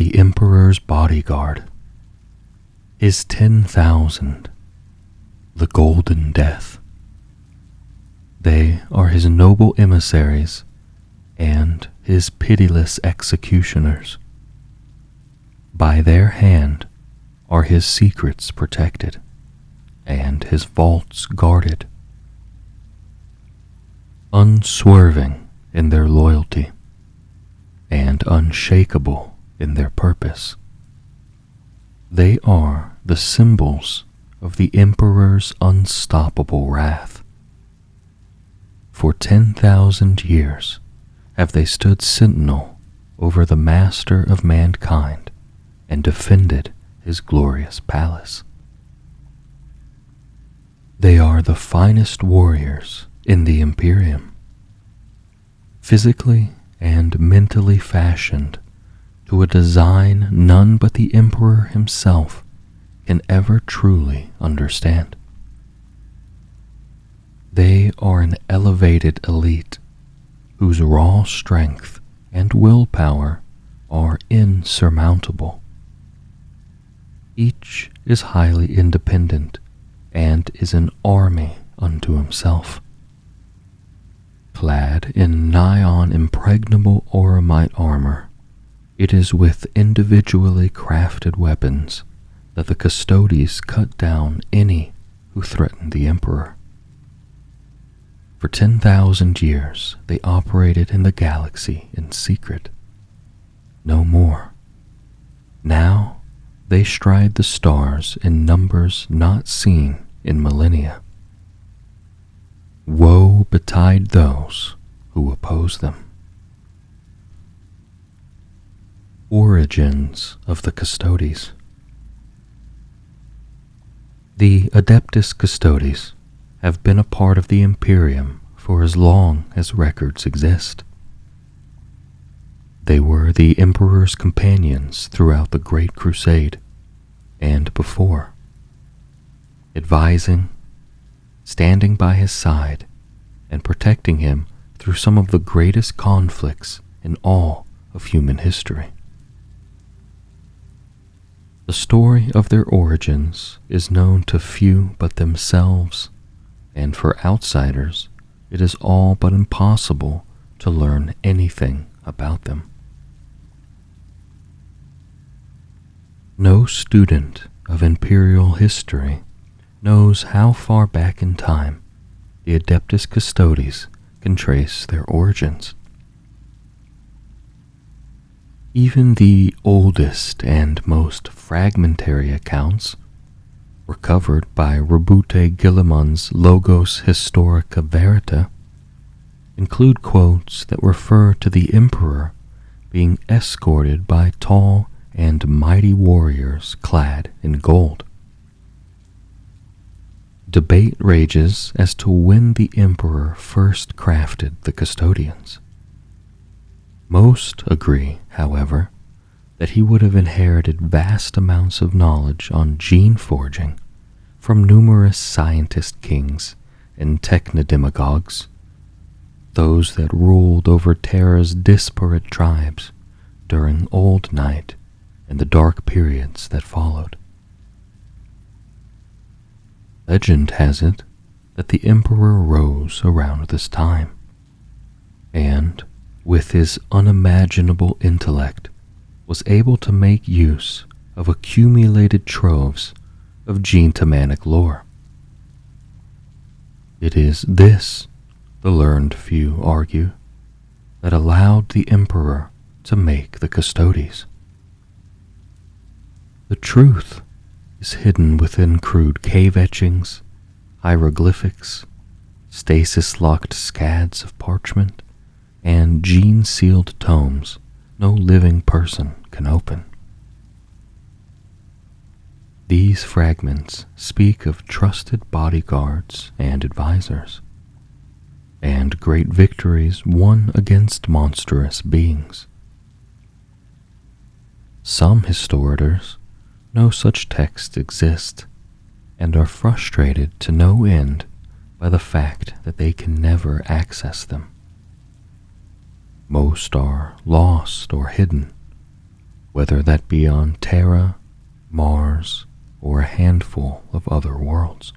the Emperor's bodyguard, his 10,000, the Golden Death. They are his noble emissaries and his pitiless executioners. By their hand are his secrets protected and his vaults guarded. Unswerving in their loyalty and unshakable in their purpose, they are the symbols of the Emperor's unstoppable wrath. For 10,000 years have they stood sentinel over the master of mankind and defended his glorious palace. They are the finest warriors in the Imperium, physically and mentally fashioned to a design none but the Emperor himself can ever truly understand. They are an elevated elite whose raw strength and willpower are insurmountable. Each is highly independent and is an army unto himself. Clad in nigh-on impregnable auramite armor, it is with individually crafted weapons that the Custodians cut down any who threatened the Emperor. For 10,000 years they operated in the galaxy in secret. No more. Now they stride the stars in numbers not seen in millennia. Woe betide those who oppose them. Origins of the Custodians. The Adeptus Custodes have been a part of the Imperium for as long as records exist. They were the Emperor's companions throughout the Great Crusade and before, advising, standing by his side, and protecting him through some of the greatest conflicts in all of human history. The story of their origins is known to few but themselves, and for outsiders, it is all but impossible to learn anything about them. No student of Imperial history knows how far back in time the Adeptus Custodes can trace their origins. Even the oldest and most fragmentary accounts, recovered by Rabute Guillemot's Logos Historica Verita, include quotes that refer to the Emperor being escorted by tall and mighty warriors clad in gold. Debate rages as to when the Emperor first crafted the Custodians. Most agree, however, that he would have inherited vast amounts of knowledge on gene forging from numerous scientist kings and technodemagogues, those that ruled over Terra's disparate tribes during Old Night and the dark periods that followed. Legend has it that the Emperor rose around this time, and, with his unimaginable intellect, was able to make use of accumulated troves of gentomanic lore. It is this, the learned few argue, that allowed the Emperor to make the Custodians. The truth is hidden within crude cave etchings, hieroglyphics, stasis-locked scads of parchment, and gene-sealed tomes no living person can open. These fragments speak of trusted bodyguards and advisors, and great victories won against monstrous beings. Some historians no such texts exist, and are frustrated to no end by the fact that they can never access them. Most are lost or hidden, whether that be on Terra, Mars, or a handful of other worlds.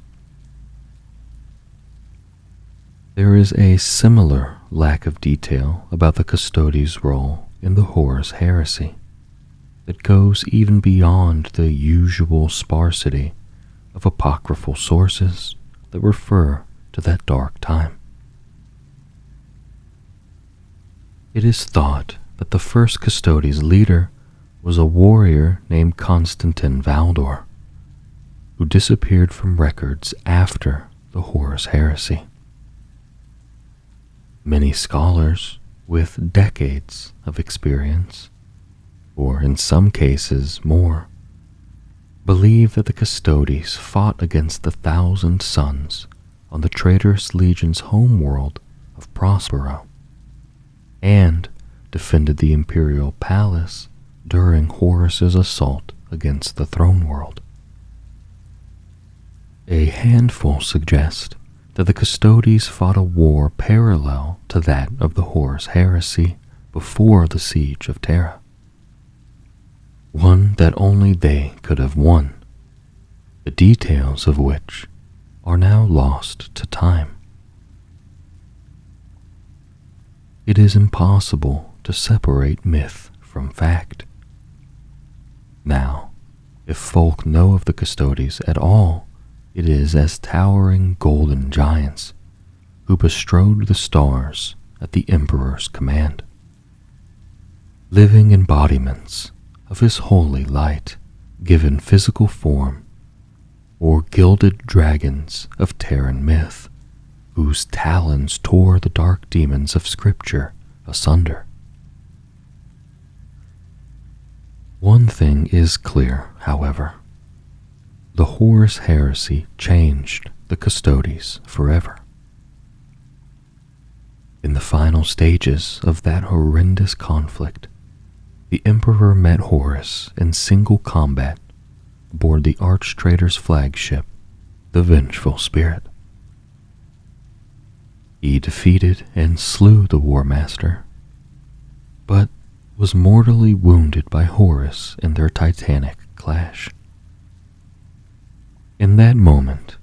There is a similar lack of detail about the Custodies' role in the Horus heresy that goes even beyond the usual sparsity of apocryphal sources that refer to that dark time. It is thought that the first Custodies leader was a warrior named Trajann Valoris, who disappeared from records after the Horus heresy. Many scholars with decades of experience, or in some cases more, believe that the Custodies fought against the Thousand Sons on the traitorous legion's homeworld of Prospero, and defended the imperial palace during Horus's assault against the throne world. A handful suggest that the Custodies fought a war parallel to that of the Horus heresy before the siege of Terra, one that only they could have won, the details of which are now lost to time. It is impossible to separate myth from fact. Now, if folk know of the Custodies at all, it is as towering golden giants who bestrode the stars at the Emperor's command, living embodiments of his holy light given physical form, or gilded dragons of Terran myth whose talons tore the dark demons of Scripture asunder. One thing is clear, however. The Horus heresy changed the Custodies forever. In the final stages of that horrendous conflict, the Emperor met Horus in single combat aboard the Arch-Traitor's flagship, the Vengeful Spirit. He defeated and slew the War Master, but was mortally wounded by Horus in their titanic clash. In that moment,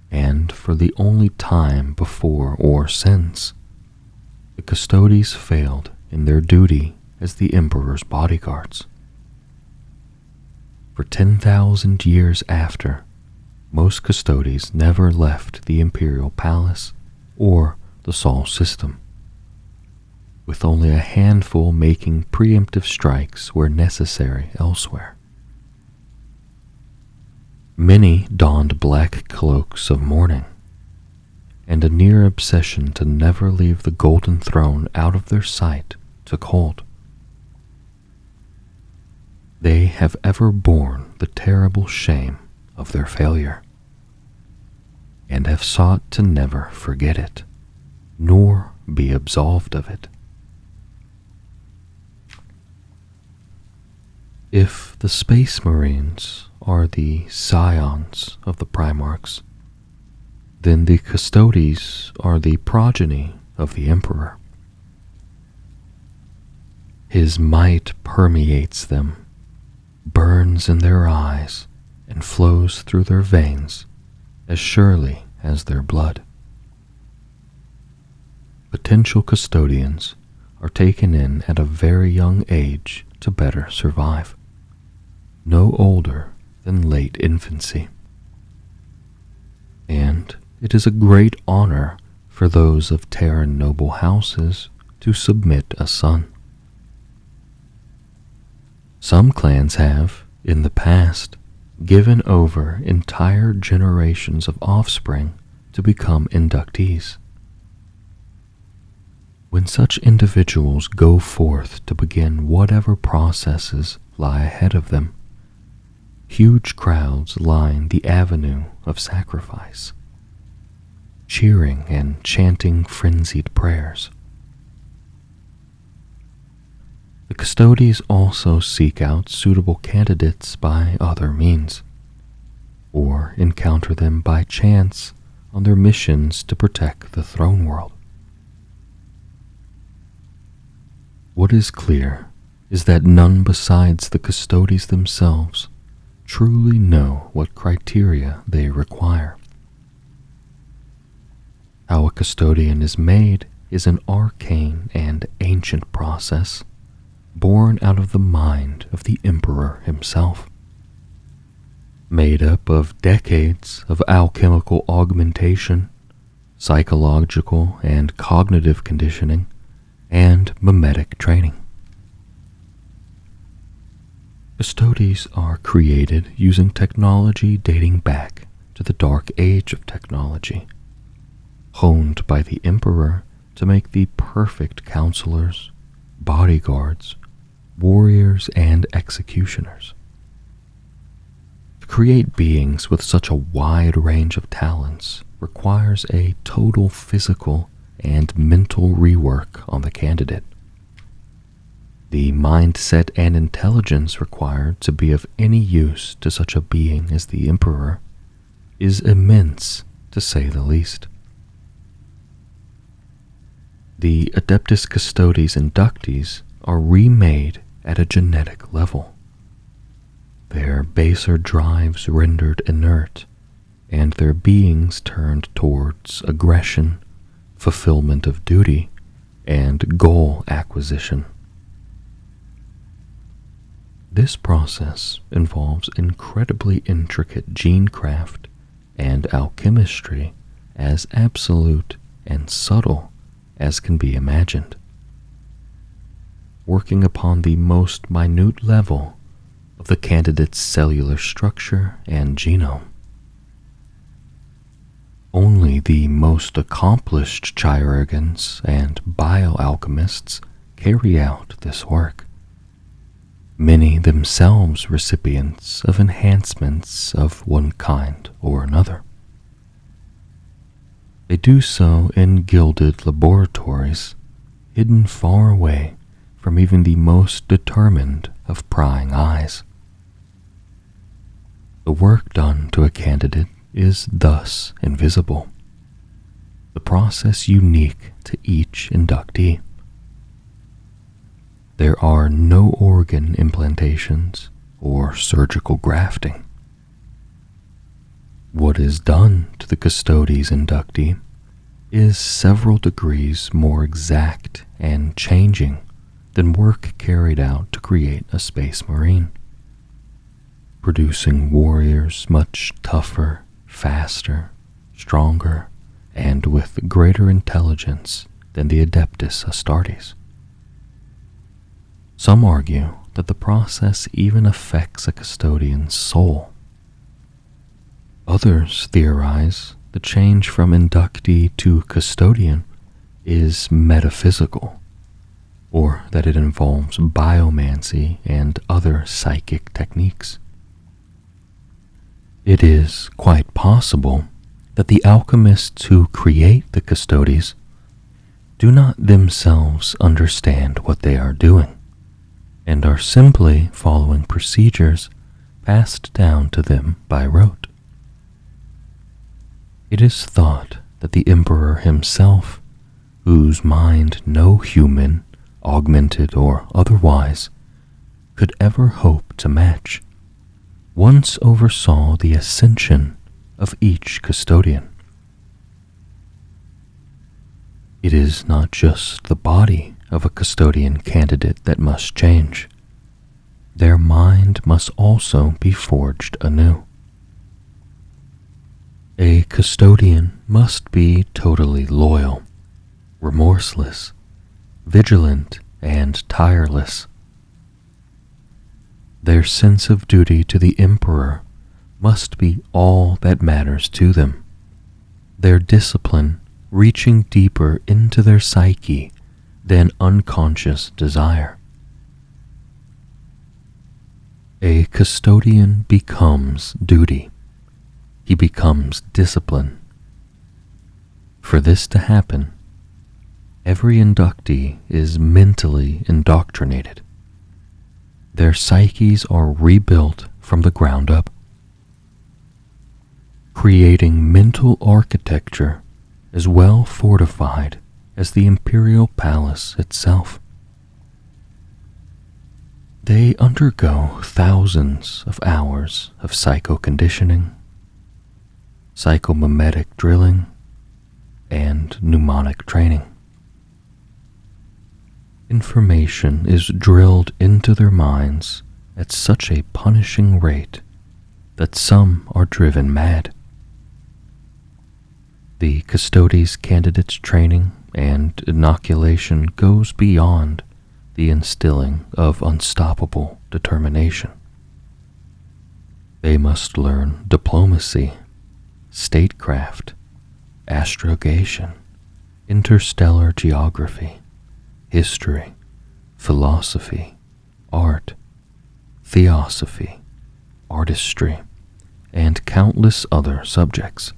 and for the only time before or since, the Custodies failed in their duty as the Emperor's bodyguards. For 10,000 years after, most Custodies never left the Imperial Palace or the Sol system, with only a handful making preemptive strikes where necessary elsewhere. Many donned black cloaks of mourning, and a near obsession to never leave the Golden Throne out of their sight took hold. They have ever borne the terrible shame of their failure, and have sought to never forget it, nor be absolved of it. If the Space Marines are the scions of the Primarchs, then the Custodies are the progeny of the Emperor. His might permeates them, burns in their eyes, and flows through their veins as surely as their blood. Potential Custodians are taken in at a very young age to better survive, no older than late infancy. And it is a great honor for those of Terran noble houses to submit a son. Some clans have, in the past, given over entire generations of offspring to become inductees. When such individuals go forth to begin whatever processes lie ahead of them, huge crowds line the avenue of sacrifice, cheering and chanting frenzied prayers. The Custodies also seek out suitable candidates by other means, or encounter them by chance on their missions to protect the throne world. What is clear is that none besides the Custodians themselves truly know what criteria they require. How a custodian is made is an arcane and ancient process born out of the mind of the Emperor himself, made up of decades of alchemical augmentation, psychological and cognitive conditioning, and mimetic training. Custodians are created using technology dating back to the Dark Age of technology, honed by the Emperor to make the perfect counselors, bodyguards, warriors, and executioners. To create beings with such a wide range of talents requires a total physical and mental rework on the candidate. The mindset and intelligence required to be of any use to such a being as the Emperor is immense, to say the least. The Adeptus Custodes inductees are remade at a genetic level, their baser drives rendered inert, and their beings turned towards aggression, fulfillment of duty, and goal acquisition. This process involves incredibly intricate genecraft and alchemistry as absolute and subtle as can be imagined, working upon the most minute level of the candidate's cellular structure and genome. Only the most accomplished chirurgeons and bioalchemists carry out this work, many themselves recipients of enhancements of one kind or another. They do so in gilded laboratories, hidden far away from even the most determined of prying eyes. The work done to a candidate is thus invisible, the process unique to each inductee. There are no organ implantations or surgical grafting. What is done to the Custodes inductee is several degrees more exact and changing than work carried out to create a space marine, producing warriors much tougher, faster, stronger, and with greater intelligence than the Adeptus Astartes. Some argue that the process even affects a custodian's soul. Others theorize the change from inductee to custodian is metaphysical, or that it involves biomancy and other psychic techniques. It is quite possible that the alchemists who create the Custodes do not themselves understand what they are doing, and are simply following procedures passed down to them by rote. It is thought that the Emperor himself, whose mind no human, augmented or otherwise, could ever hope to match, once oversaw the ascension of each custodian. It is not just the body of a custodian candidate that must change. Their mind must also be forged anew. A custodian must be totally loyal, remorseless, vigilant, and tireless. Their sense of duty to the Emperor must be all that matters to them, their discipline reaching deeper into their psyche than unconscious desire. A custodian becomes duty. He becomes discipline. For this to happen, every inductee is mentally indoctrinated. Their psyches are rebuilt from the ground up, creating mental architecture as well fortified as the imperial palace itself. They undergo thousands of hours of psycho-conditioning, psychomimetic drilling, and mnemonic training. Information is drilled into their minds at such a punishing rate that some are driven mad. The Custodes candidates' training and inoculation goes beyond the instilling of unstoppable determination. They must learn diplomacy, statecraft, astrogation, interstellar geography, history, philosophy, art, theosophy, artistry, and countless other subjects,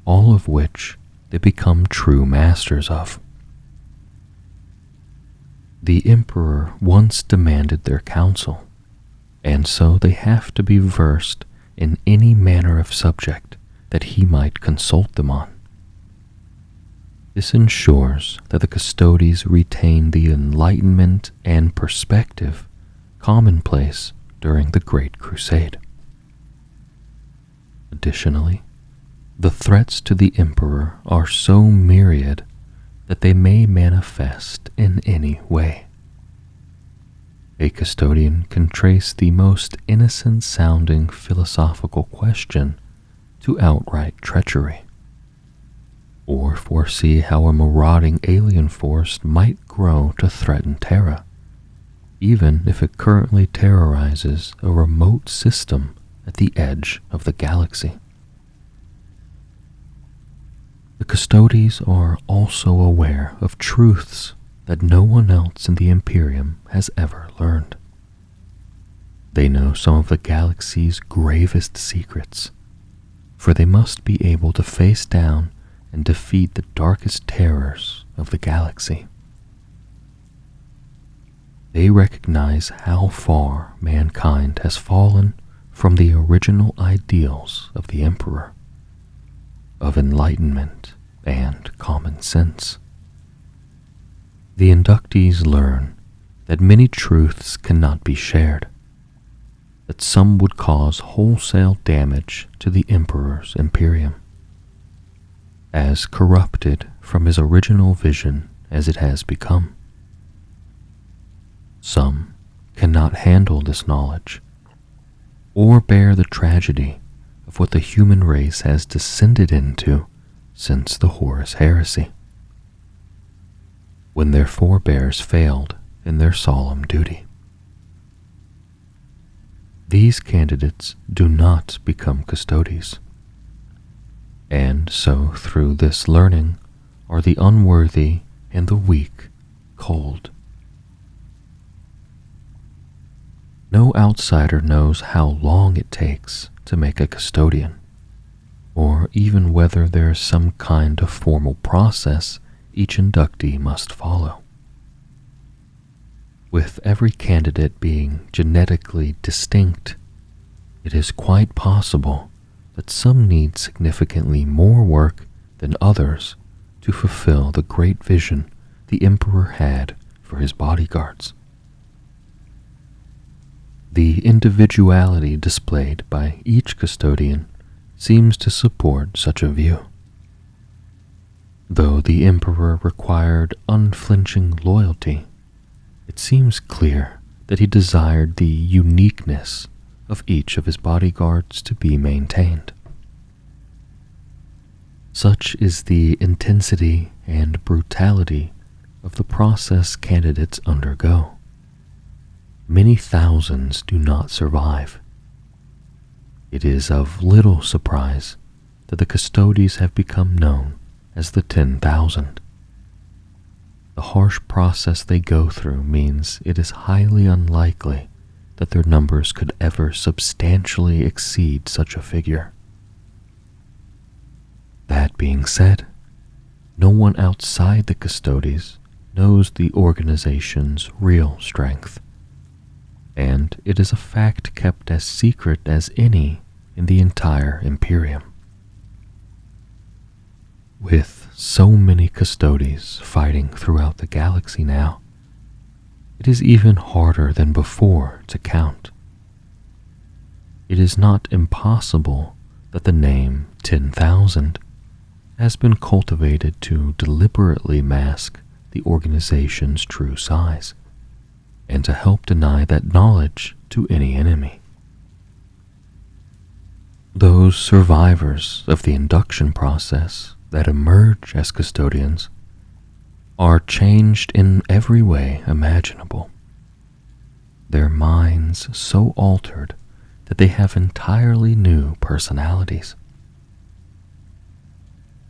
all of which they become true masters of. The Emperor once demanded their counsel, and so they have to be versed in any manner of subject that he might consult them on. This ensures that the Custodes retain the enlightenment and perspective commonplace during the Great Crusade. Additionally, the threats to the Emperor are so myriad that they may manifest in any way. A Custodian can trace the most innocent-sounding philosophical question to outright treachery, or foresee how a marauding alien force might grow to threaten Terra, even if it currently terrorizes a remote system at the edge of the galaxy. The Custodes are also aware of truths that no one else in the Imperium has ever learned. They know some of the galaxy's gravest secrets, for they must be able to face down and defeat the darkest terrors of the galaxy. They recognize how far mankind has fallen from the original ideals of the Emperor, of enlightenment and common sense. The inductees learn that many truths cannot be shared, that some would cause wholesale damage to the Emperor's Imperium, as corrupted from his original vision as it has become. Some cannot handle this knowledge, or bear the tragedy of what the human race has descended into since the Horus Heresy, when their forebears failed in their solemn duty. These candidates do not become Custodes, and so through this learning are the unworthy and the weak culled. No outsider knows how long it takes to make a Custodian, or even whether there is some kind of formal process each inductee must follow. With every candidate being genetically distinct, it is quite possible that some need significantly more work than others to fulfill the great vision the Emperor had for his bodyguards. The individuality displayed by each Custodian seems to support such a view. Though the Emperor required unflinching loyalty, it seems clear that he desired the uniqueness of each of his bodyguards to be maintained. Such is the intensity and brutality of the process candidates undergo. Many thousands do not survive. It is of little surprise that the Custodes have become known as the 10,000. The harsh process they go through means it is highly unlikely that their numbers could ever substantially exceed such a figure. That being said, no one outside the Custodes knows the organization's real strength, and it is a fact kept as secret as any in the entire Imperium. With so many Custodes fighting throughout the galaxy now, it is even harder than before to count. It is not impossible that the name 10,000 has been cultivated to deliberately mask the organization's true size, and to help deny that knowledge to any enemy. Those survivors of the induction process that emerge as custodians are changed in every way imaginable. Their minds so altered that they have entirely new personalities.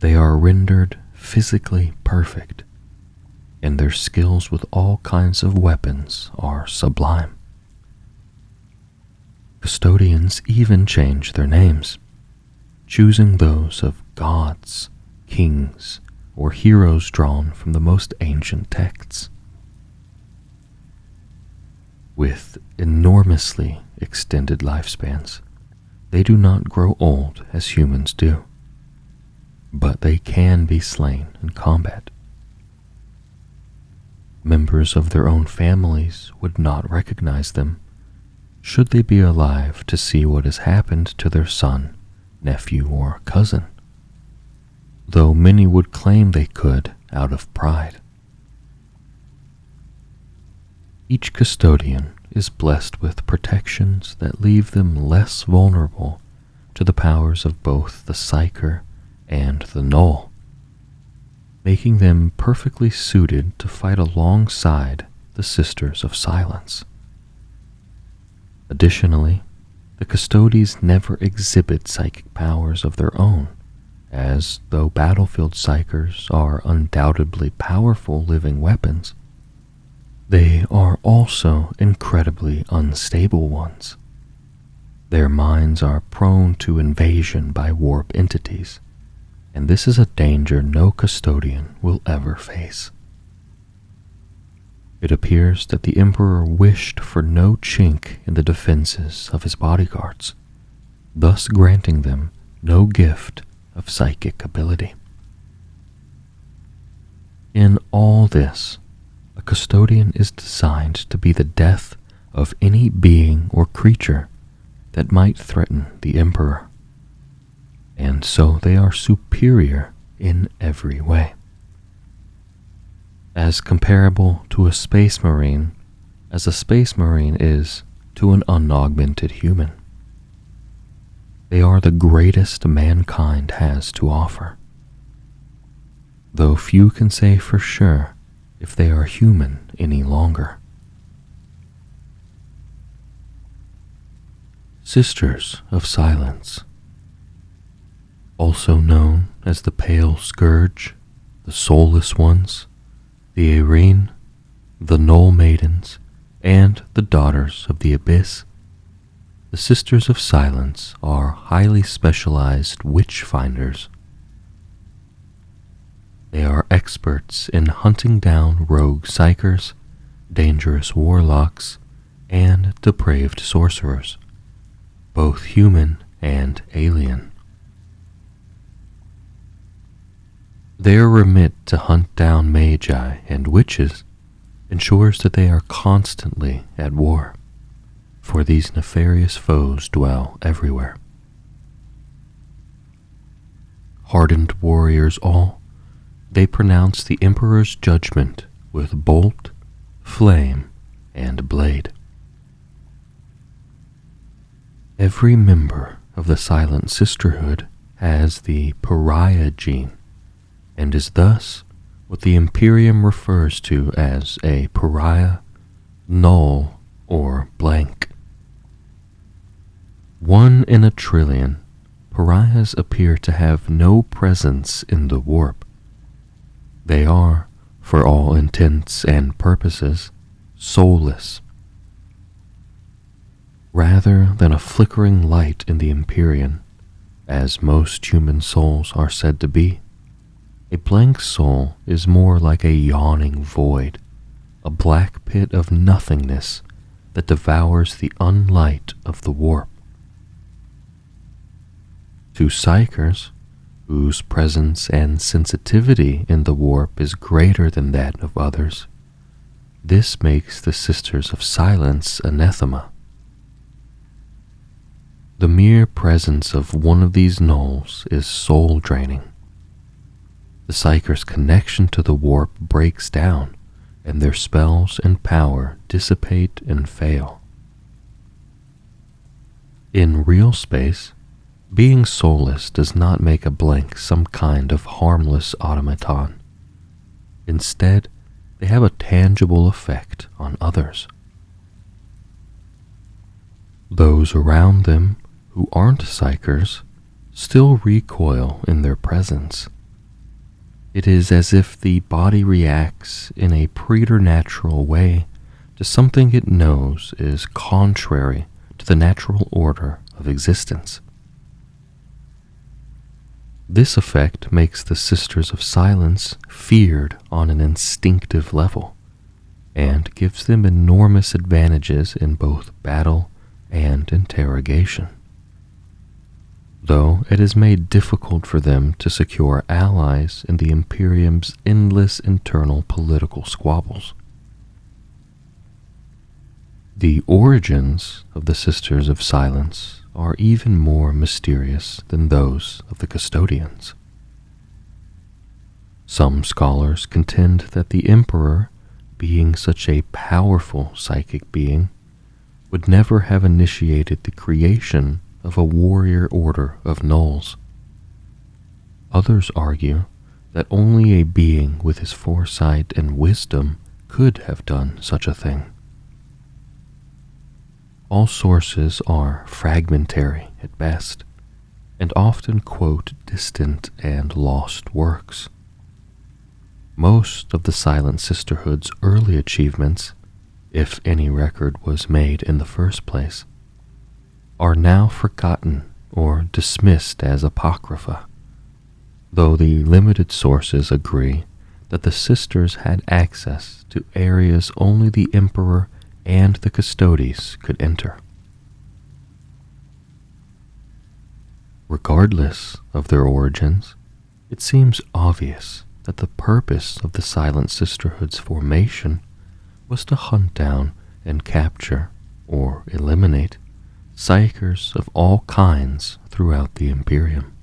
They are rendered physically perfect, and their skills with all kinds of weapons are sublime. Custodians even change their names, choosing those of gods, kings, or heroes drawn from the most ancient texts. With enormously extended lifespans, they do not grow old as humans do, but they can be slain in combat. Members of their own families would not recognize them should they be alive to see what has happened to their son, nephew, or cousin, though many would claim they could out of pride. Each custodian is blessed with protections that leave them less vulnerable to the powers of both the Psyker and the Null, making them perfectly suited to fight alongside the Sisters of Silence. Additionally, the Custodes never exhibit psychic powers of their own, as though battlefield psychers are undoubtedly powerful living weapons, they are also incredibly unstable ones. Their minds are prone to invasion by warp entities, and this is a danger no custodian will ever face. It appears that the Emperor wished for no chink in the defenses of his bodyguards, thus granting them no gift of psychic ability. In all this, a custodian is designed to be the death of any being or creature that might threaten the Emperor, and so they are superior in every way. As comparable to a space marine as a space marine is to an unaugmented human. They are the greatest mankind has to offer, though few can say for sure if they are human any longer. Sisters of Silence, also known as the Pale Scourge, the Soulless Ones, the Arene, the Null Maidens, and the Daughters of the Abyss, the Sisters of Silence are highly specialized witch finders. They are experts in hunting down rogue psychers, dangerous warlocks, and depraved sorcerers, both human and alien. Their remit to hunt down magi and witches ensures that they are constantly at war, for these nefarious foes dwell everywhere. Hardened warriors all, they pronounce the Emperor's judgment with bolt, flame, and blade. Every member of the Silent Sisterhood has the pariah gene, and is thus what the Imperium refers to as a pariah, null, or blank. 1 in a trillion, pariahs appear to have no presence in the warp. They are, for all intents and purposes, soulless. Rather than a flickering light in the Imperium, as most human souls are said to be, a blank soul is more like a yawning void, a black pit of nothingness that devours the unlight of the warp. To psychers, whose presence and sensitivity in the warp is greater than that of others, This makes the Sisters of Silence anathema. The mere presence of one of these gnolls is soul-draining. The Psyker's connection to the warp breaks down, and their spells and power dissipate and fail. In real space, being soulless does not make a blank some kind of harmless automaton. Instead, they have a tangible effect on others. Those around them who aren't Psykers still recoil in their presence. It is as if the body reacts in a preternatural way to something it knows is contrary to the natural order of existence. This effect makes the Sisters of Silence feared on an instinctive level, and gives them enormous advantages in both battle and interrogation, though it is made difficult for them to secure allies in the Imperium's endless internal political squabbles. The origins of the Sisters of Silence are even more mysterious than those of the Custodians. Some scholars contend that the Emperor, being such a powerful psychic being, would never have initiated the creation of a warrior order of gnolls. Others argue that only a being with his foresight and wisdom could have done such a thing. All sources are fragmentary at best, and often quote distant and lost works. Most of the Silent Sisterhood's early achievements, if any record was made in the first place, are now forgotten or dismissed as apocrypha, though the limited sources agree that the Sisters had access to areas only the Emperor and the Custodes could enter. Regardless of their origins, it seems obvious that the purpose of the Silent Sisterhood's formation was to hunt down and capture, or eliminate, Psykers of all kinds throughout the Imperium.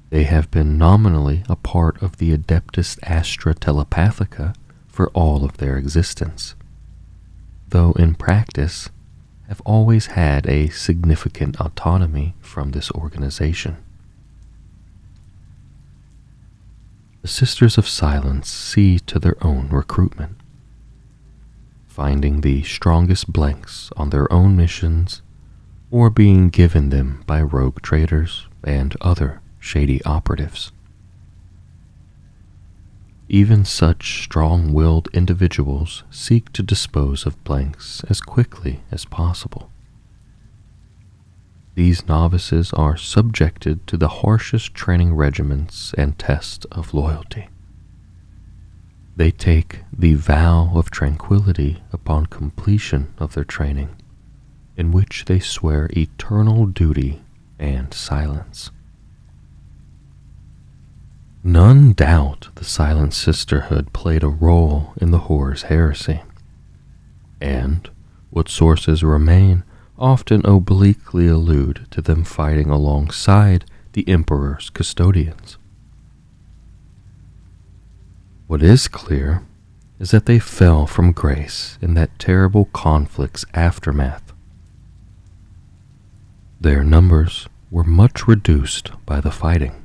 They have been nominally a part of the Adeptus Astra Telepathica for all of their existence, though in practice have always had a significant autonomy from this organization. The Sisters of Silence see to their own recruitment, finding the strongest blanks on their own missions or being given them by rogue traders and other shady operatives. Even such strong-willed individuals seek to dispose of blanks as quickly as possible. These novices are subjected to the harshest training regimens and tests of loyalty. They take the vow of tranquility upon completion of their training, in which they swear eternal duty and silence. None doubt the Silent Sisterhood played a role in the Horror's heresy, and what sources remain often obliquely allude to them fighting alongside the Emperor's Custodians. What is clear is that they fell from grace in that terrible conflict's aftermath. Their numbers were much reduced by the fighting,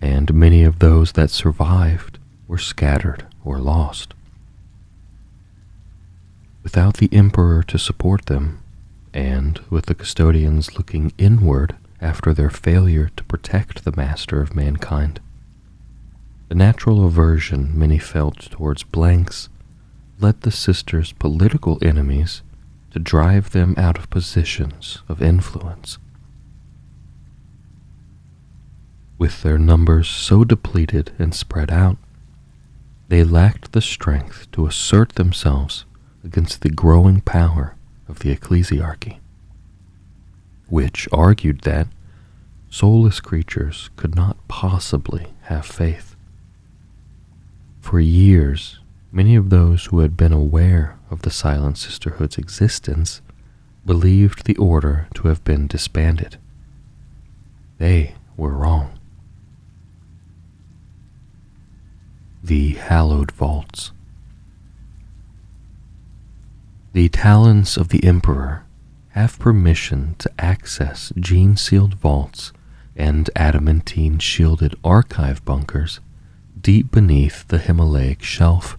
and many of those that survived were scattered or lost. Without the Emperor to support them, and with the Custodians looking inward after their failure to protect the Master of Mankind, the natural aversion many felt towards blanks led the Sisters' political enemies to drive them out of positions of influence. With their numbers so depleted and spread out, they lacked the strength to assert themselves against the growing power of the ecclesiarchy, which argued that soulless creatures could not possibly have faith. For years, Many of those who had been aware of the Silent Sisterhood's existence believed the order to have been disbanded. They were wrong. The Hallowed Vaults. The Talons of the Emperor have permission to access gene-sealed vaults and adamantine-shielded archive bunkers deep beneath the Himalaic shelf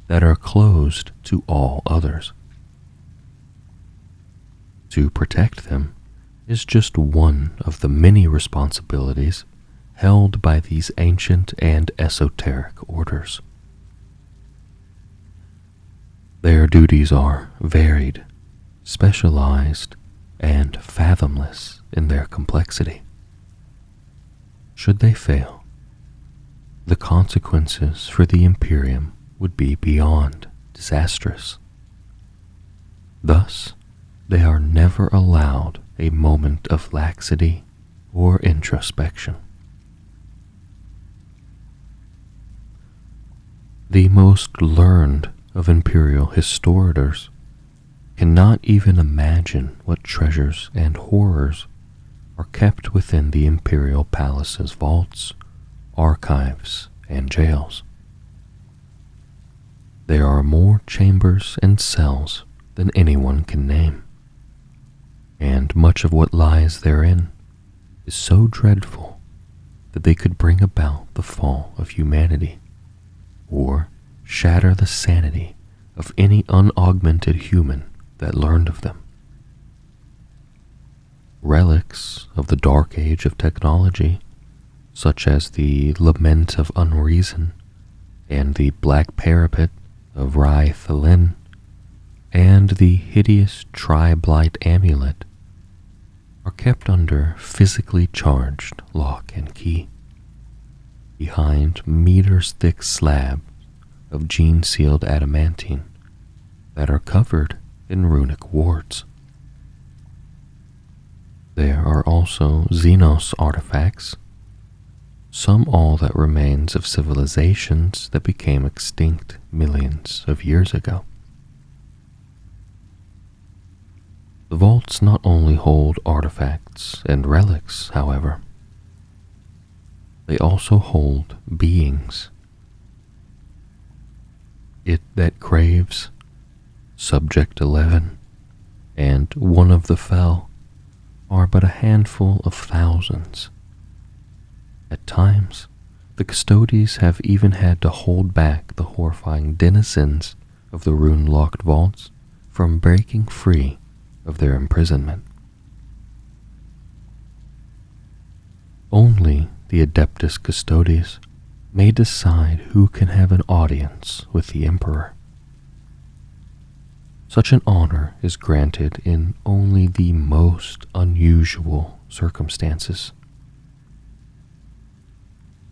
that are closed to all others. To protect them is just one of the many responsibilities held by these ancient and esoteric orders. Their duties are varied, specialized, and fathomless in their complexity. Should they fail, the consequences for the Imperium would be beyond disastrous. Thus, they are never allowed a moment of laxity or introspection. The most learned of Imperial historians cannot even imagine what treasures and horrors are kept within the Imperial Palace's vaults, archives, and jails. There are more chambers and cells than anyone can name, and much of what lies therein is so dreadful that they could bring about the fall of humanity, or shatter the sanity of any unaugmented human that learned of them. Relics of the dark age of technology, such as the Lament of Unreason and the Black Parapet of Rai Thalin, and the hideous Tri-Blight Amulet, are kept under physically charged lock and key, behind meters-thick slabs of gene-sealed adamantine that are covered in runic wards. There are also Xenos artifacts, some all that remains of civilizations that became extinct millions of years ago. The vaults not only hold artifacts and relics, however, they also hold beings. It that craves, Subject 11, and One of the Fell are but a handful of thousands. At times, the Custodians have even had to hold back the horrifying denizens of the rune-locked vaults from breaking free of their imprisonment. Only the Adeptus Custodes may decide who can have an audience with the Emperor. Such an honor is granted in only the most unusual circumstances.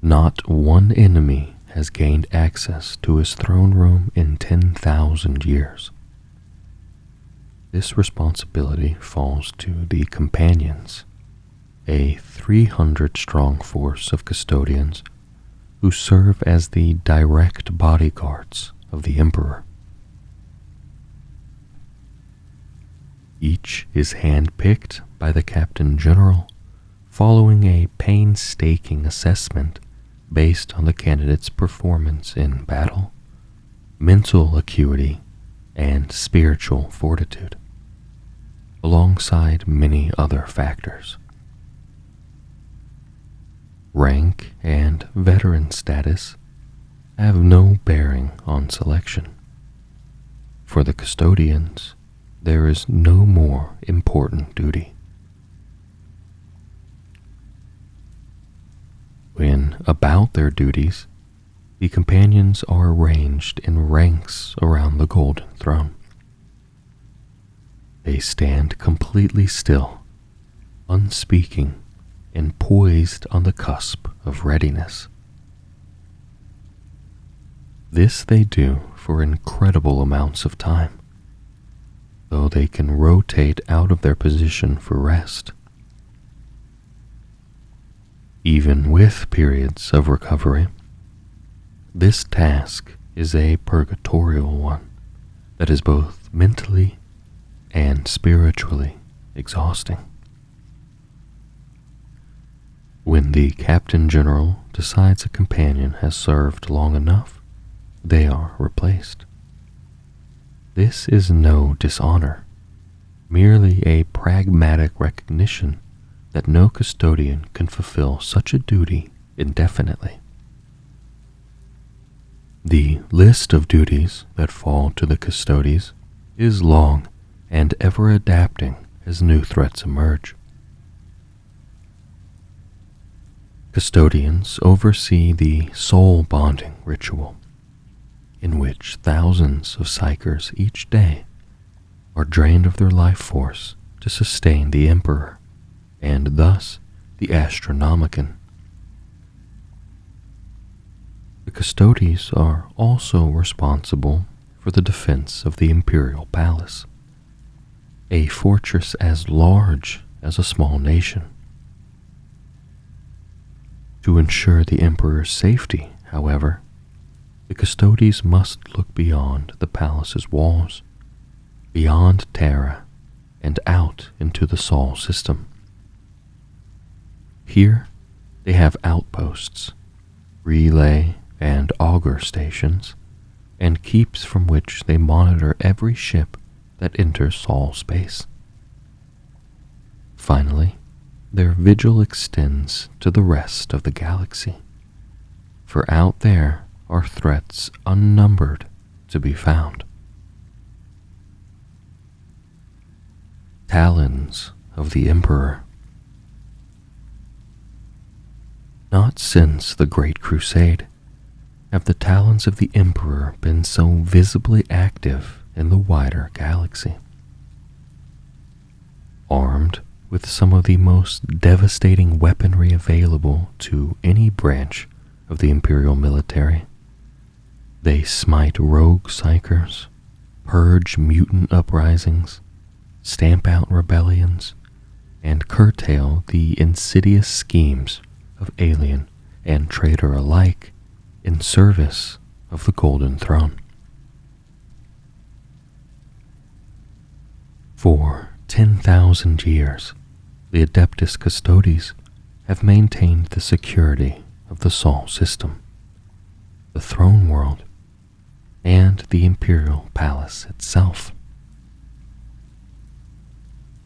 Not one enemy has gained access to his throne room in 10,000 years. This responsibility falls to the Companions, a 300-strong force of Custodians who serve as the direct bodyguards of the Emperor. Each is handpicked by the Captain General following a painstaking assessment based on the candidate's performance in battle, mental acuity, and spiritual fortitude, alongside many other factors. Rank and veteran status have no bearing on selection. For the Custodians, there is no more important duty. When about their duties, the Companions are arranged in ranks around the Golden Throne. They stand completely still, unspeaking, and poised on the cusp of readiness. This they do for incredible amounts of time, though they can rotate out of their position for rest. Even with periods of recovery, this task is a purgatorial one that is both mentally and spiritually exhausting. When the Captain General decides a companion has served long enough, they are replaced. This is no dishonor, merely a pragmatic recognition that no custodian can fulfill such a duty indefinitely. The list of duties that fall to the Custodes is long and ever adapting as new threats emerge. Custodians oversee the soul bonding ritual, in which thousands of psychers each day are drained of their life force to sustain the Emperor, and thus the Astronomicon. The Custodes are also responsible for the defense of the Imperial Palace, a fortress as large as a small nation. To ensure the Emperor's safety, however, the Custodes must look beyond the palace's walls, beyond Terra, and out into the Sol system. Here, they have outposts, relay and auger stations, and keeps from which they monitor every ship that enters Sol space. Finally, their vigil extends to the rest of the galaxy, for out there are threats unnumbered to be found. Talons of the Emperor. Not since the Great Crusade have the Talons of the Emperor been so visibly active in the wider galaxy. Armed with some of the most devastating weaponry available to any branch of the Imperial military, they smite rogue psychers, purge mutant uprisings, stamp out rebellions, and curtail the insidious schemes of alien and traitor alike in service of the Golden Throne. For 10,000 years, the Adeptus Custodes have maintained the security of the Sol system, the throne world, and the Imperial Palace itself.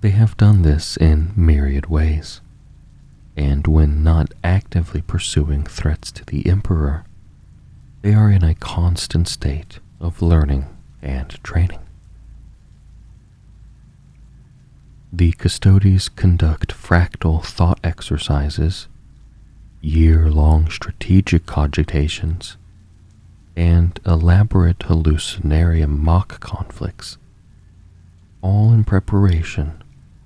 They have done this in myriad ways, and when not actively pursuing threats to the Emperor, they are in a constant state of learning and training. The Custodes conduct fractal thought exercises, year-long strategic cogitations, and elaborate hallucinarium mock conflicts, all in preparation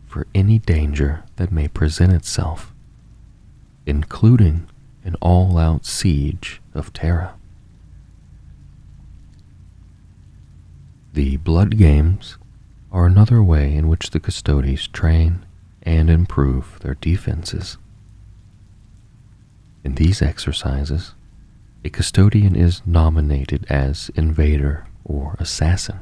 for any danger that may present itself, including an all-out siege of Terra. The Blood Games are another way in which the Custodes train and improve their defenses. In these exercises, a Custodian is nominated as invader or assassin,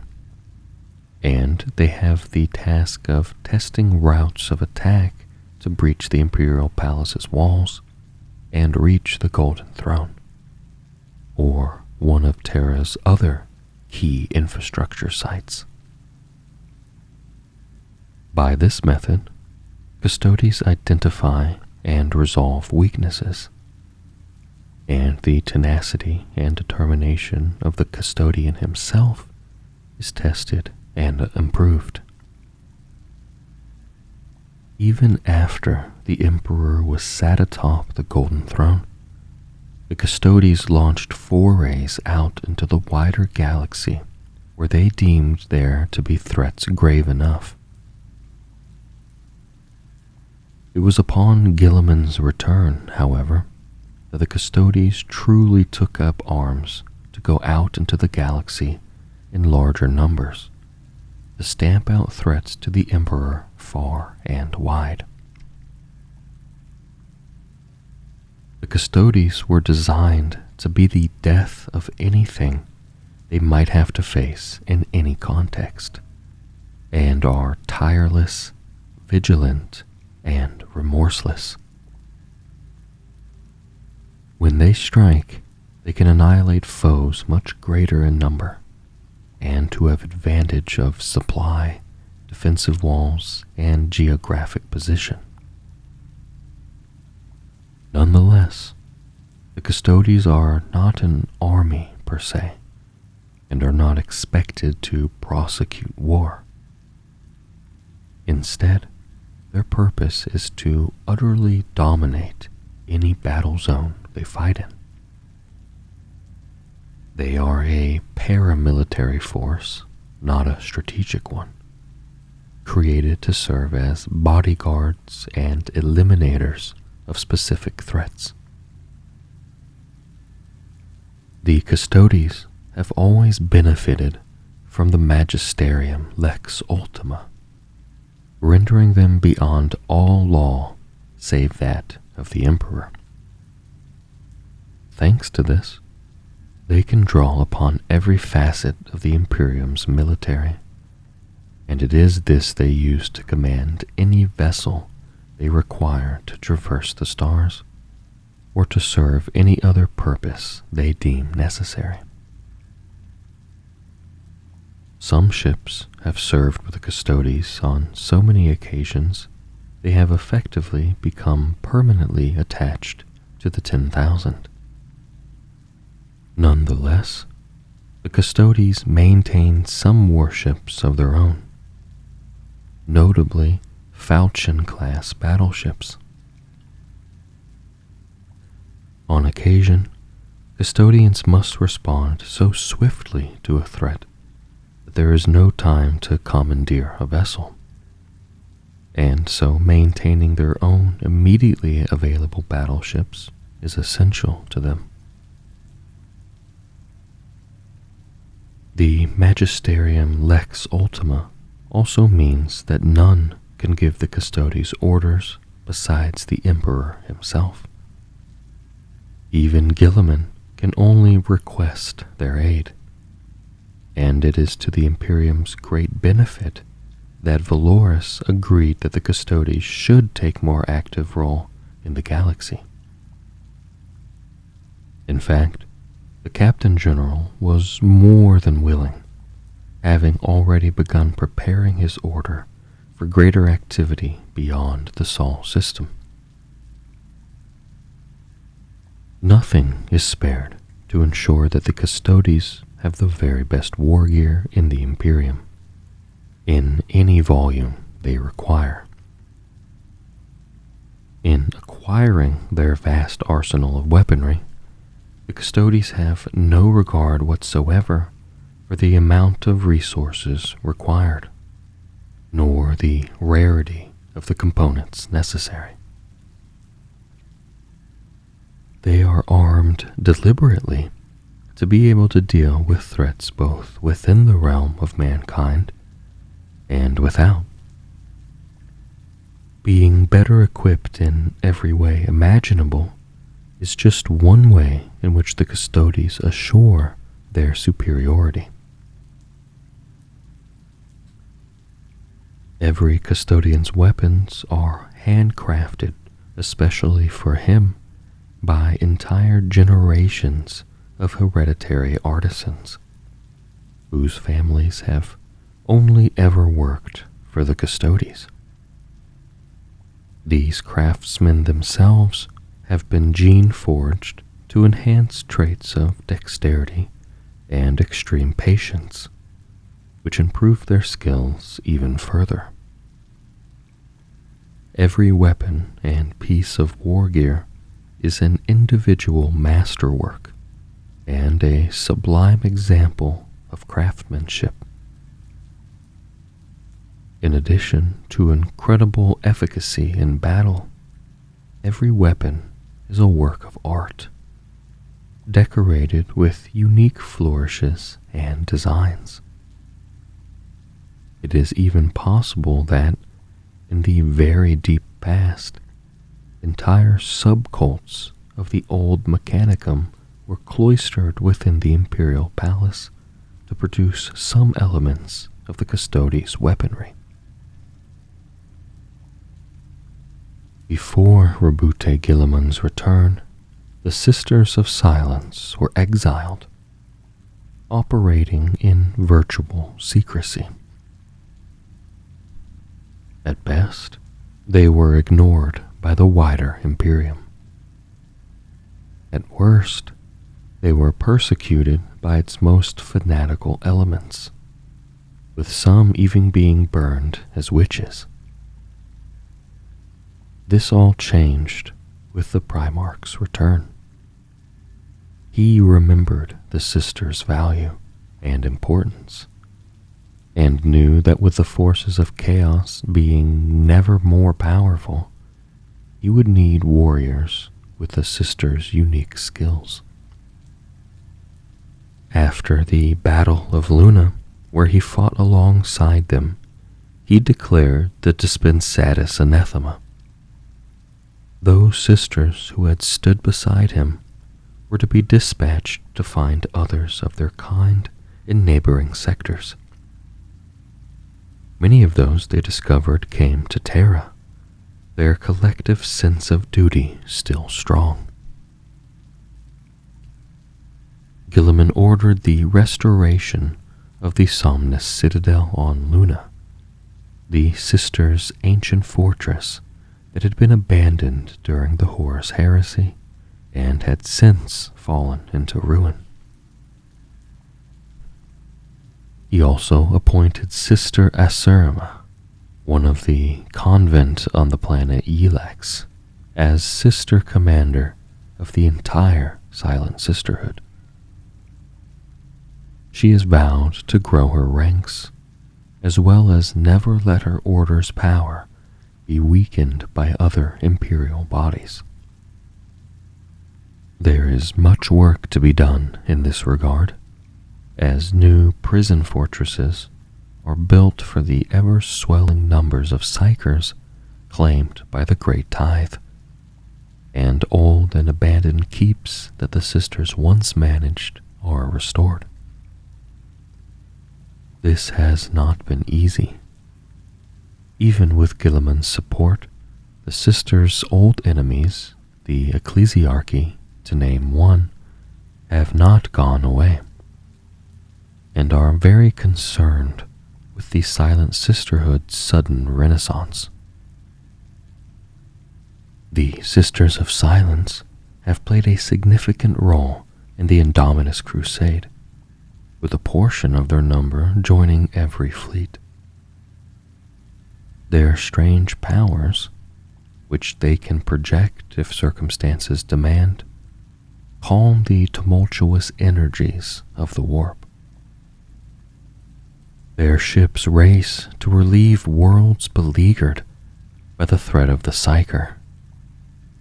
and they have the task of testing routes of attack to breach the Imperial Palace's walls and reach the Golden Throne, or one of Terra's other key infrastructure sites. By this method, Custodes identify and resolve weaknesses, and the tenacity and determination of the Custodian himself is tested and improved. Even after the Emperor was sat atop the Golden Throne, the Custodes launched forays out into the wider galaxy where they deemed there to be threats grave enough. It was upon Guilliman's return, however, that the Custodes truly took up arms to go out into the galaxy in larger numbers, to stamp out threats to the Emperor far and wide. The Custodes were designed to be the death of anything they might have to face in any context, and are tireless, vigilant, and remorseless. When they strike, they can annihilate foes much greater in number, and who have advantage of supply, defensive walls, and geographic position. Nonetheless, the Custodians are not an army per se, and are not expected to prosecute war. Instead, their purpose is to utterly dominate any battle zone they fight in. They are a paramilitary force, not a strategic one, created to serve as bodyguards and eliminators of specific threats. The Custodians have always benefited from the magisterium lex ultima, rendering them beyond all law save that of the Emperor. Thanks to this, they can draw upon every facet of the Imperium's military, and it is this they use to command any vessel they require to traverse the stars, or to serve any other purpose they deem necessary. Some ships have served with the Custodians on so many occasions they have effectively become permanently attached to the 10,000. Nonetheless, the Custodians maintain some warships of their own, notably Falchion-class battleships. On occasion, Custodians must respond so swiftly to a threat that there is no time to commandeer a vessel, and so maintaining their own immediately available battleships is essential to them. The magisterium lex ultima also means that none can give the Custodians orders besides the Emperor himself. Even Guilliman can only request their aid, and it is to the Imperium's great benefit that Valoris agreed that the Custodians should take more active role in the galaxy. In fact, the Captain General was more than willing, having already begun preparing his order for greater activity beyond the Sol system. Nothing is spared to ensure that the Custodians have the very best war gear in the Imperium, in any volume they require. In acquiring their vast arsenal of weaponry, the Custodians have no regard whatsoever for the amount of resources required, nor the rarity of the components necessary. They are armed deliberately to be able to deal with threats both within the realm of mankind and without. Being better equipped in every way imaginable is just one way in which the Custodians assure their superiority. Every Custodian's weapons are handcrafted especially for him by entire generations of hereditary artisans, whose families have only ever worked for the Custodians. These craftsmen themselves have been gene-forged to enhance traits of dexterity and extreme patience, which improve their skills even further. Every weapon and piece of war gear is an individual masterwork and a sublime example of craftsmanship. In addition to incredible efficacy in battle, every weapon is a work of art, decorated with unique flourishes and designs. It is even possible that, in the very deep past, entire subcults of the old Mechanicum were cloistered within the Imperial Palace to produce some elements of the Custodes' weaponry. Before Rebute Guilliman's return, the Sisters of Silence were exiled, operating in virtual secrecy. At best, they were ignored by the wider Imperium. At worst, they were persecuted by its most fanatical elements, with some even being burned as witches. This all changed with the Primarch's return. He remembered the sisters' value and importance, and knew that with the forces of chaos being never more powerful, he would need warriors with the sisters' unique skills. After the Battle of Luna, where he fought alongside them, he declared the Dispensatus Anathema. Those sisters who had stood beside him were to be dispatched to find others of their kind in neighboring sectors. Many of those they discovered came to Terra, their collective sense of duty still strong. Guilliman ordered the restoration of the Somnus Citadel on Luna, the sisters' ancient fortress that had been abandoned during the Horus Heresy and had since fallen into ruin. He also appointed Sister Asurima, one of the convent on the planet Elax, as sister commander of the entire Silent Sisterhood. She is vowed to grow her ranks, as well as never let her order's power be weakened by other imperial bodies. There is much work to be done in this regard, as new prison fortresses are built for the ever-swelling numbers of psychers claimed by the Great Tithe, and old and abandoned keeps that the sisters once managed are restored. This has not been easy. Even with Guilliman's support, the sisters' old enemies, the Ecclesiarchy, to name one, have not gone away, and are very concerned with the Silent Sisterhood's sudden renaissance. The Sisters of Silence have played a significant role in the Indominus Crusade, with a portion of their number joining every fleet. Their strange powers, which they can project if circumstances demand, calm the tumultuous energies of the warp. Their ships race to relieve worlds beleaguered by the threat of the Psyker,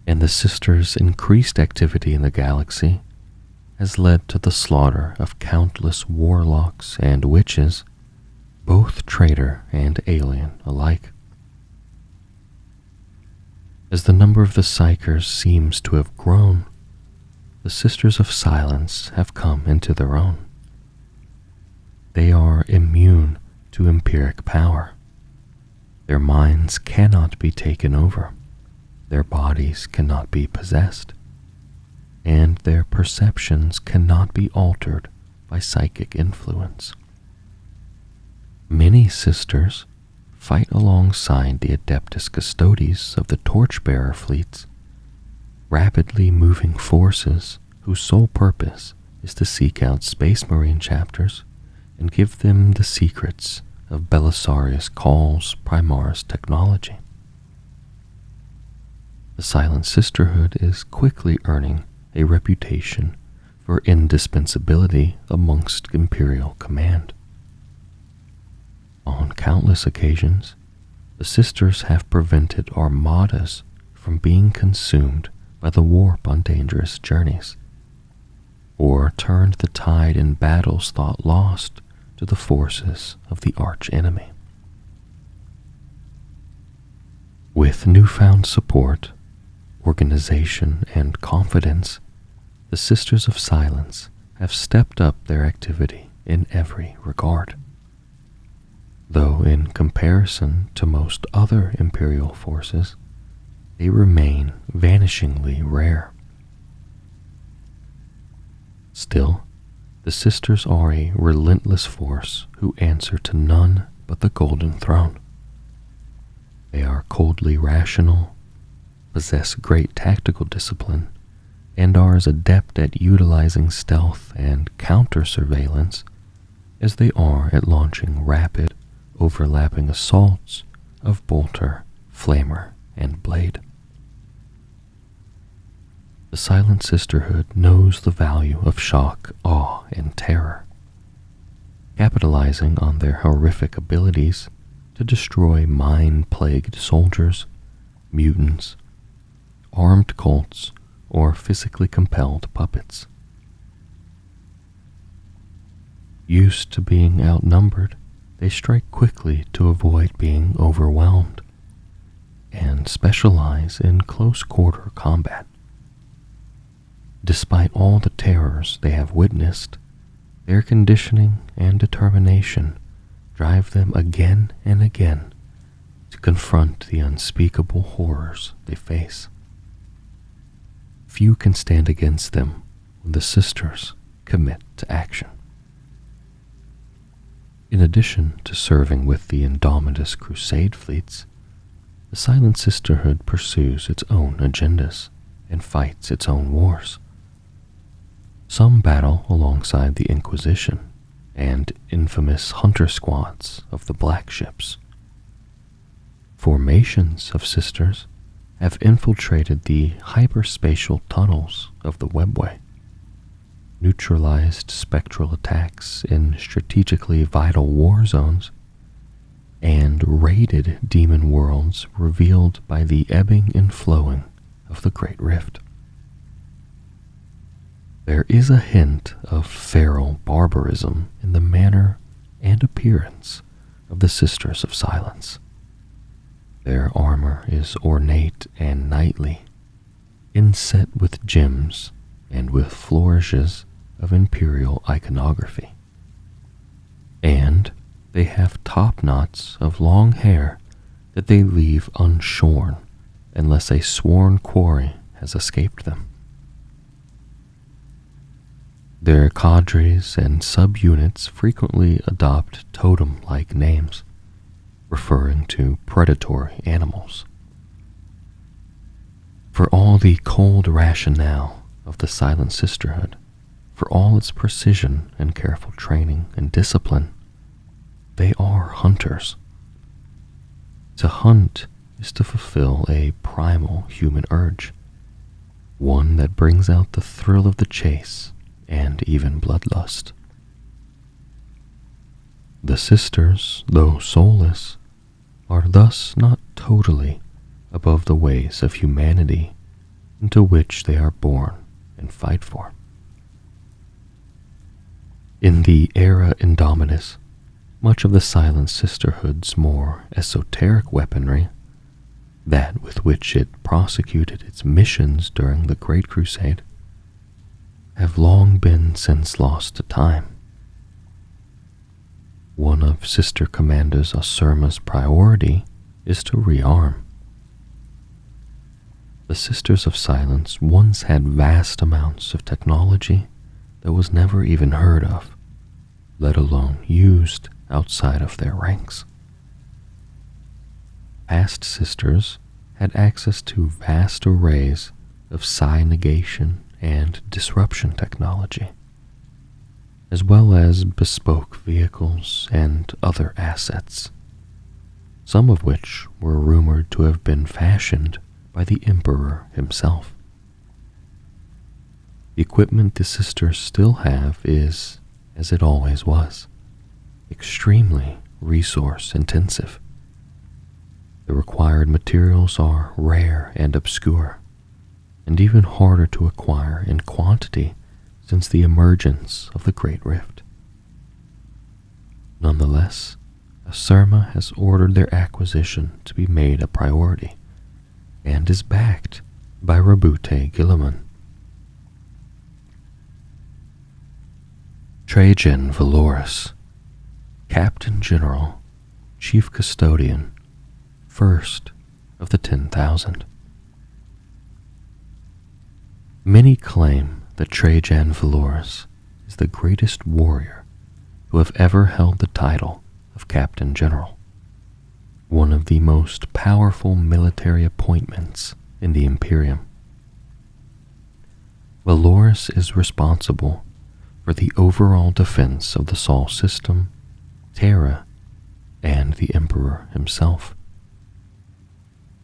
and the sisters' increased activity in the galaxy has led to the slaughter of countless warlocks and witches, both traitor and alien alike. As the number of the Psychers seems to have grown, the Sisters of Silence have come into their own. They are immune to empiric power. Their minds cannot be taken over, their bodies cannot be possessed, and their perceptions cannot be altered by psychic influence. Many sisters fight alongside the Adeptus Custodes of the Torchbearer fleets, rapidly moving forces whose sole purpose is to seek out Space Marine chapters and give them the secrets of Belisarius Call's Primaris technology. The Silent Sisterhood is quickly earning a reputation for indispensability amongst Imperial command. On countless occasions, the sisters have prevented armadas from being consumed by the warp on dangerous journeys, or turned the tide in battles thought lost to the forces of the arch-enemy. With newfound support, organization, and confidence, the Sisters of Silence have stepped up their activity in every regard, though in comparison to most other Imperial forces, they remain vanishingly rare. Still, the Sisters are a relentless force who answer to none but the Golden Throne. They are coldly rational, possess great tactical discipline, and are as adept at utilizing stealth and counter-surveillance as they are at launching rapid, overlapping assaults of bolter, flamer, and blade. The Silent Sisterhood knows the value of shock, awe, and terror, capitalizing on their horrific abilities to destroy mind-plagued soldiers, mutants, armed cults, or physically compelled puppets. Used to being outnumbered, they strike quickly to avoid being overwhelmed, and specialize in close-quarter combat. Despite all the terrors they have witnessed, their conditioning and determination drive them again and again to confront the unspeakable horrors they face. Few can stand against them when the Sisters commit to action. In addition to serving with the Indomitus Crusade fleets, the Silent Sisterhood pursues its own agendas and fights its own wars. Some battle alongside the Inquisition and infamous hunter squads of the Black Ships. Formations of Sisters have infiltrated the hyperspatial tunnels of the Webway, neutralized spectral attacks in strategically vital war zones, and raided demon worlds revealed by the ebbing and flowing of the Great Rift. There is a hint of feral barbarism in the manner and appearance of the Sisters of Silence. Their armor is ornate and knightly, inset with gems and with flourishes of Imperial iconography. And they have top knots of long hair that they leave unshorn unless a sworn quarry has escaped them. Their cadres and subunits frequently adopt totem-like names, referring to predatory animals. For all the cold rationale of the Silent Sisterhood, for all its precision and careful training and discipline, they are hunters. To hunt is to fulfill a primal human urge, one that brings out the thrill of the chase and even bloodlust. The Sisters, though soulless, are thus not totally above the ways of humanity into which they are born and fight for. In the era Indomitus, much of the Silent Sisterhood's more esoteric weaponry, that with which it prosecuted its missions during the Great Crusade, have long been since lost to time. One of Sister Commander Osurma's priority is to rearm. The Sisters of Silence once had vast amounts of technology that was never even heard of, let alone used outside of their ranks. Past Sisters had access to vast arrays of psi negation and disruption technology, as well as bespoke vehicles and other assets, some of which were rumored to have been fashioned by the Emperor himself. The equipment the Sisters still have is, as it always was, extremely resource-intensive. The required materials are rare and obscure, and even harder to acquire in quantity since the emergence of the Great Rift. Nonetheless, Osurma has ordered their acquisition to be made a priority, and is backed by Rabute Guilliman. Trajann Valoris, Captain General, Chief Custodian, First of the 10,000. Many claim that Trajann Valoris is the greatest warrior who have ever held the title of Captain General, one of the most powerful military appointments in the Imperium. Valoris is responsible for the overall defense of the Sol system, Terra, and the Emperor himself.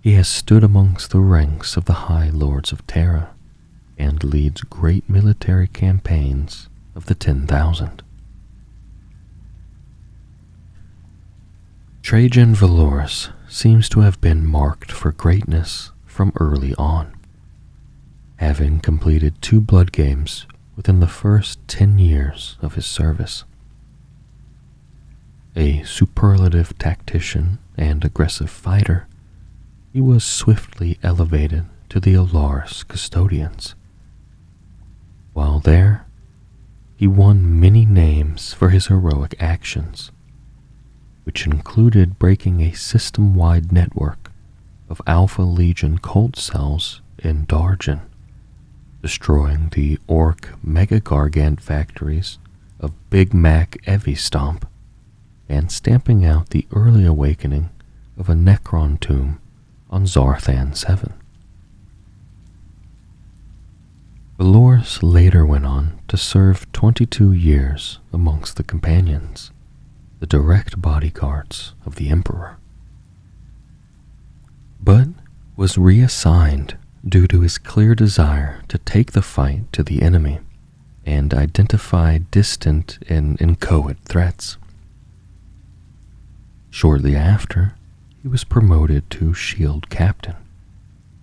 He has stood amongst the ranks of the High Lords of Terra and leads great military campaigns of the 10,000. Trajann Valoris seems to have been marked for greatness from early on, having completed 2 blood games within the first 10 years of his service. A superlative tactician and aggressive fighter, he was swiftly elevated to the Alaris Custodians. While there, he won many names for his heroic actions, which included breaking a system-wide network of Alpha Legion cult cells in Darjan, destroying the Orc Mega-Gargant factories of Big Mac Evistomp, and stamping out the early awakening of a Necron tomb on Zarthan 7. Valoris later went on to serve 22 years amongst the Companions, the direct bodyguards of the Emperor, but was reassigned due to his clear desire to take the fight to the enemy and identify distant and inchoate threats. Shortly after, he was promoted to Shield Captain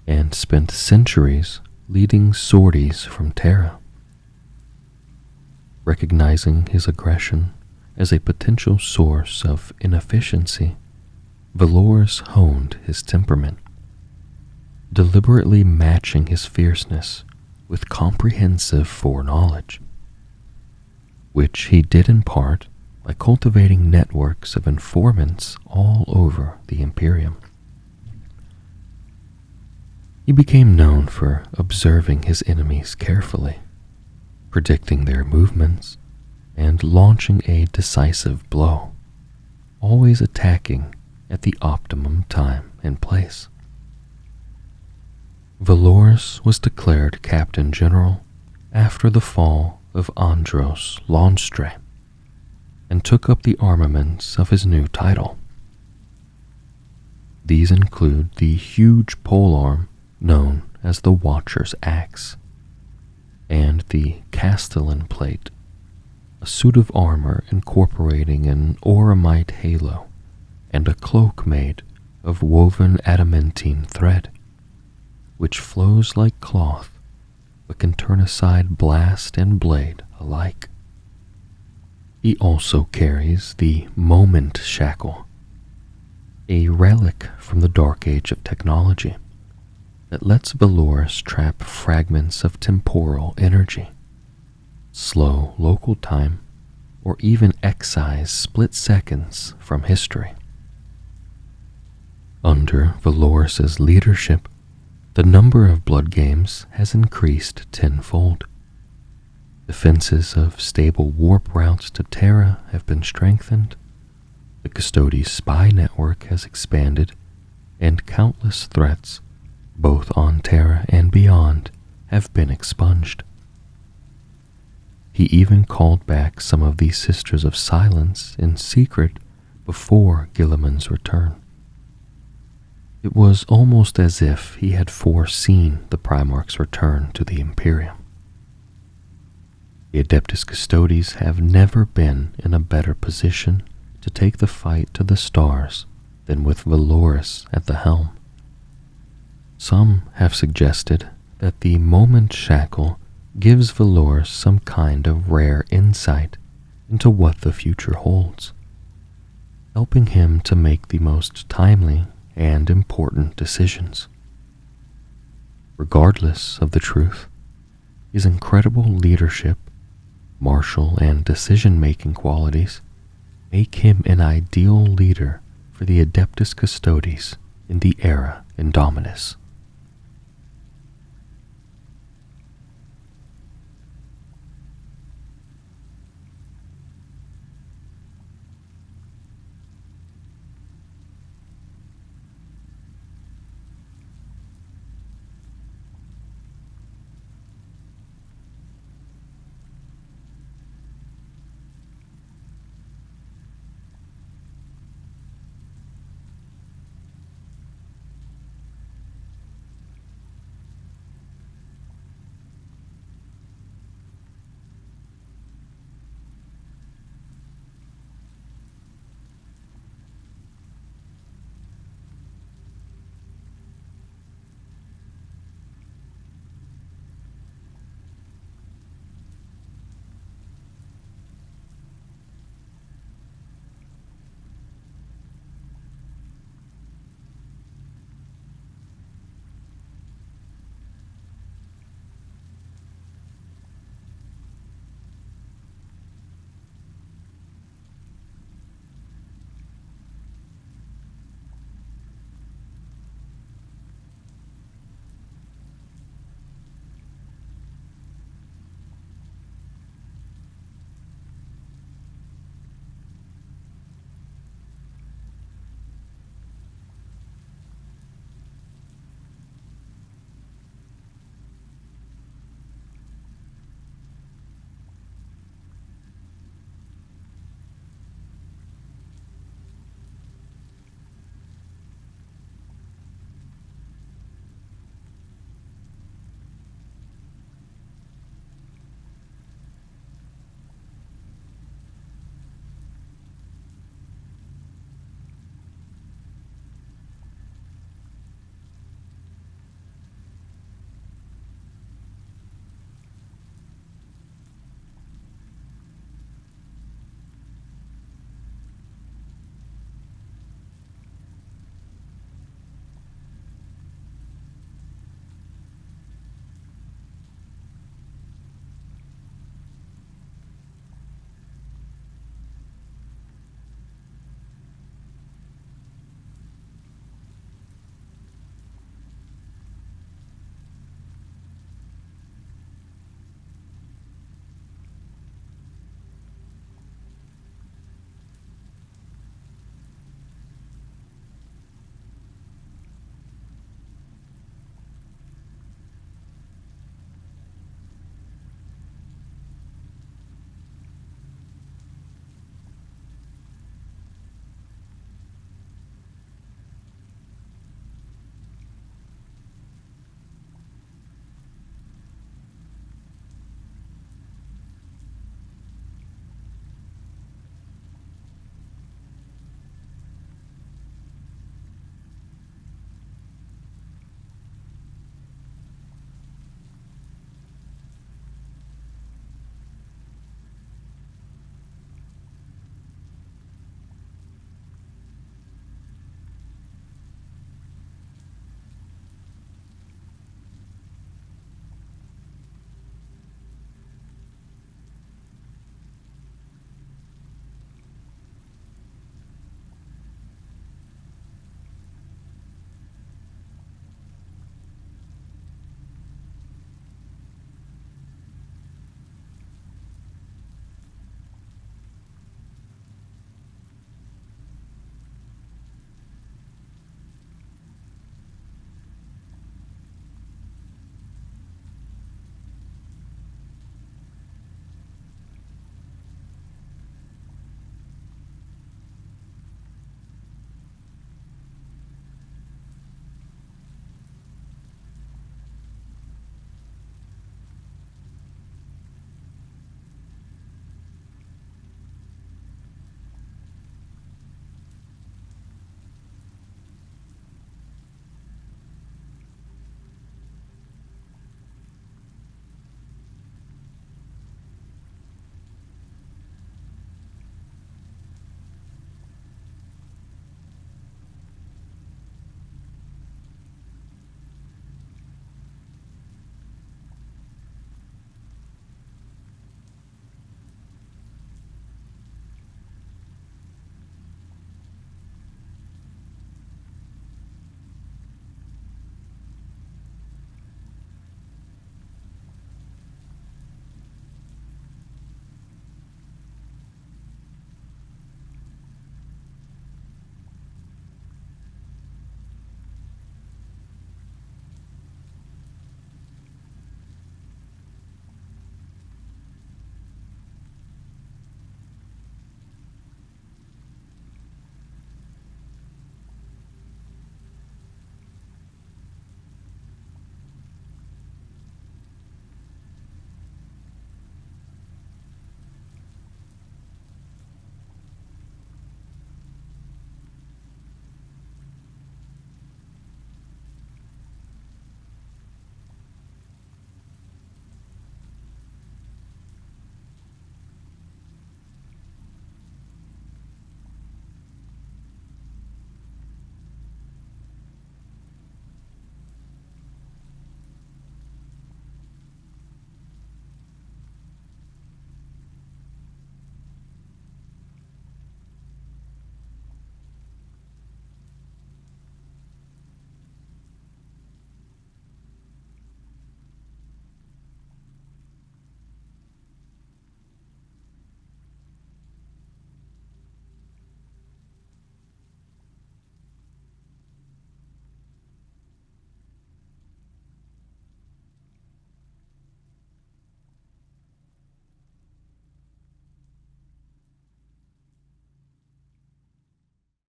and spent centuries leading sorties from Terra. Recognizing his aggression as a potential source of inefficiency, Valoris honed his temperament, deliberately matching his fierceness with comprehensive foreknowledge, which he did in part by cultivating networks of informants all over the Imperium. He became known for observing his enemies carefully, predicting their movements, and launching a decisive blow, always attacking at the optimum time and place. Valoris was declared Captain General after the fall of Andros Lonstre, and took up the armaments of his new title. These include the huge polearm known as the Watcher's Axe, and the Castellan Plate, a suit of armor incorporating an auramite halo and a cloak made of woven adamantine thread, which flows like cloth but can turn aside blast and blade alike. He also carries the Moment Shackle, a relic from the Dark Age of technology that lets Valoris trap fragments of temporal energy, slow local time, or even excise split seconds from history. Under Valoris's leadership, the number of blood games has increased tenfold. Defenses of stable warp routes to Terra have been strengthened, the Custodes spy network has expanded, and countless threats, both on Terra and beyond, have been expunged. He even called back some of the Sisters of Silence in secret before Guilliman's return. It was almost as if he had foreseen the Primarch's return to the Imperium. The Adeptus Custodes have never been in a better position to take the fight to the stars than with Valoris at the helm. Some have suggested that the Moment Shackle gives Valoris some kind of rare insight into what the future holds, helping him to make the most timely and important decisions. Regardless of the truth, his incredible leadership, Martial and decision-making qualities make him an ideal leader for the Adeptus Custodes in the era Indominus.